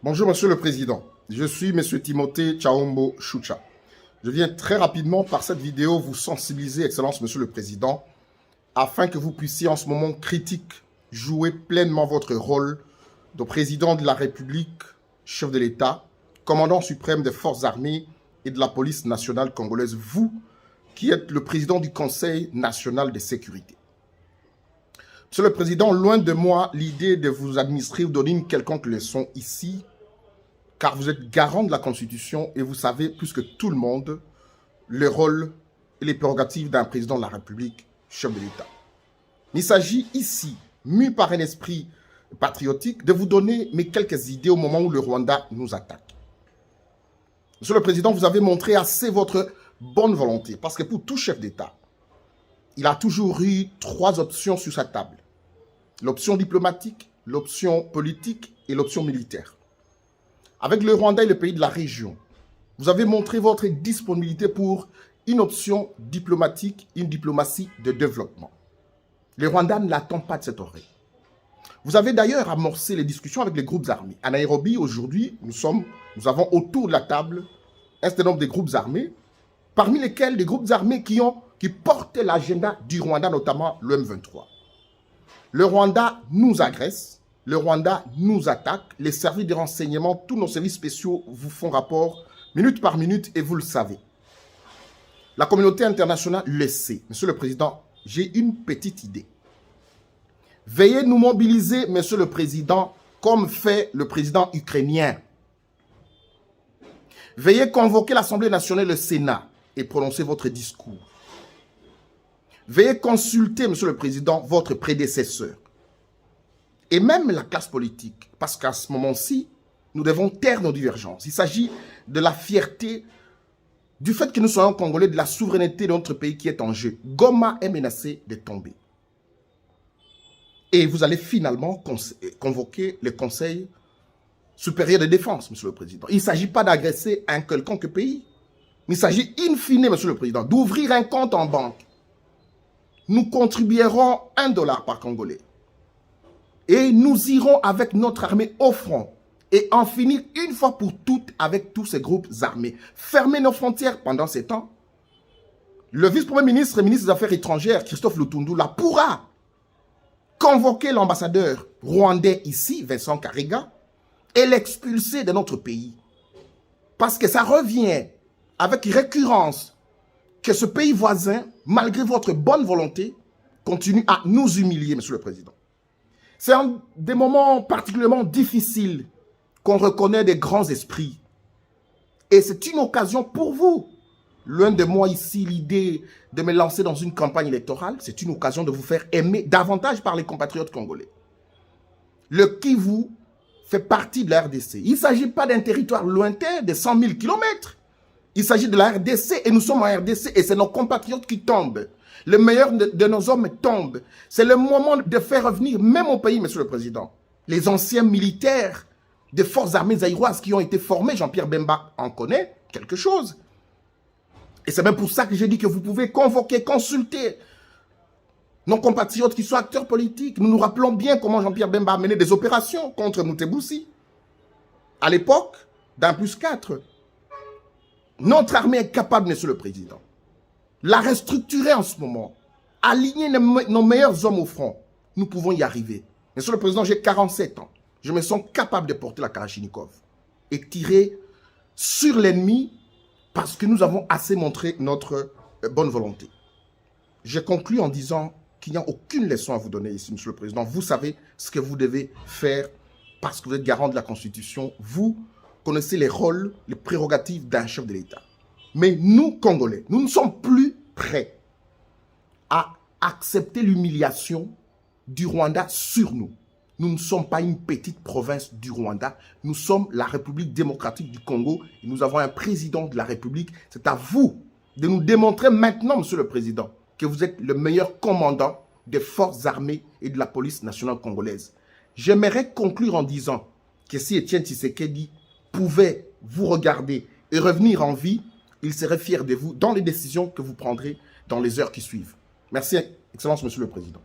Bonjour, Monsieur le Président. Je suis Monsieur Timothée Tchaombo Choucha. Je viens très rapidement par cette vidéo vous sensibiliser, Excellence Monsieur le Président, afin que vous puissiez en ce moment critique jouer pleinement votre rôle de Président de la République, chef de l'État, commandant suprême des forces armées et de la police nationale congolaise, vous qui êtes le Président du Conseil national de sécurité. Monsieur le Président, loin de moi l'idée de vous administrer ou donner une quelconque leçon ici, car vous êtes garant de la Constitution et vous savez plus que tout le monde le rôle et les prérogatives d'un président de la République, chef de l'État. Il s'agit ici, mu par un esprit patriotique, de vous donner mes quelques idées au moment où le Rwanda nous attaque. Monsieur le Président, vous avez montré assez votre bonne volonté, parce que pour tout chef d'État, il a toujours eu 3 options sur sa table. L'option diplomatique, l'option politique et l'option militaire. Avec le Rwanda et le pays de la région, vous avez montré votre disponibilité pour une option diplomatique, une diplomatie de développement. Le Rwanda ne l'attend pas de cette oreille. Vous avez d'ailleurs amorcé les discussions avec les groupes armés. À Nairobi, aujourd'hui, nous avons autour de la table un certain nombre de groupes armés, parmi lesquels des groupes armés qui portaient l'agenda du Rwanda, notamment le M23. Le Rwanda nous agresse, le Rwanda nous attaque, les services de renseignement, tous nos services spéciaux vous font rapport minute par minute et vous le savez. La communauté internationale le sait. Monsieur le Président, j'ai une petite idée. Veuillez nous mobiliser, Monsieur le Président, comme fait le président ukrainien. Veuillez convoquer l'Assemblée nationale et le Sénat et prononcer votre discours. Veuillez consulter, Monsieur le Président, votre prédécesseur. Et même la classe politique, parce qu'à ce moment-ci, nous devons taire nos divergences. Il s'agit de la fierté, du fait que nous soyons Congolais, de la souveraineté de notre pays qui est en jeu. Goma est menacé de tomber. Et vous allez finalement convoquer le Conseil supérieur de défense, Monsieur le Président. Il ne s'agit pas d'agresser un quelconque pays. Il s'agit, in fine, Monsieur le Président, d'ouvrir un compte en banque. Nous contribuerons $1 par Congolais. Et nous irons avec notre armée au front et en finir une fois pour toutes avec tous ces groupes armés. Fermer nos frontières pendant ces temps. Le vice-premier ministre et ministre des Affaires étrangères, Christophe Lutundula, pourra convoquer l'ambassadeur rwandais ici, Vincent Karega, et l'expulser de notre pays. Parce que ça revient avec récurrence que ce pays voisin, malgré votre bonne volonté, continue à nous humilier, Monsieur le Président. C'est en des moments particulièrement difficiles qu'on reconnaît des grands esprits. Et c'est une occasion pour vous. Loin de moi ici l'idée de me lancer dans une campagne électorale, c'est une occasion de vous faire aimer davantage par les compatriotes congolais. Le Kivu fait partie de la RDC. Il ne s'agit pas d'un territoire lointain de 100 000 km. Il s'agit de la RDC et nous sommes en RDC et c'est nos compatriotes qui tombent. Le meilleur de nos hommes tombe. C'est le moment de faire revenir, même au pays, Monsieur le Président, les anciens militaires des forces armées zaïroises qui ont été formés. Jean-Pierre Bemba en connaît quelque chose. Et c'est même pour ça que j'ai dit que vous pouvez convoquer, consulter nos compatriotes qui sont acteurs politiques. Nous nous rappelons bien comment Jean-Pierre Bemba a mené des opérations contre Moutebousi. À l'époque, d'1+4. Notre armée est capable, Monsieur le Président, la restructurer en ce moment, aligner nos meilleurs hommes au front. Nous pouvons y arriver. Monsieur le Président, j'ai 47 ans. Je me sens capable de porter la Kalachnikov et tirer sur l'ennemi parce que nous avons assez montré notre bonne volonté. Je conclus en disant qu'il n'y a aucune leçon à vous donner ici, Monsieur le Président. Vous savez ce que vous devez faire parce que vous êtes garant de la Constitution. Vous connaissez les rôles, les prérogatives d'un chef de l'État. Mais nous, Congolais, nous ne sommes plus prêts à accepter l'humiliation du Rwanda sur nous. Nous ne sommes pas une petite province du Rwanda. Nous sommes la République démocratique du Congo et nous avons un président de la République. C'est à vous de nous démontrer maintenant, Monsieur le Président, que vous êtes le meilleur commandant des forces armées et de la police nationale congolaise. J'aimerais conclure en disant que si Étienne Tshisekedi pouvait vous regarder et revenir en vie, il serait fier de vous dans les décisions que vous prendrez dans les heures qui suivent. Merci, Excellence, Monsieur le Président.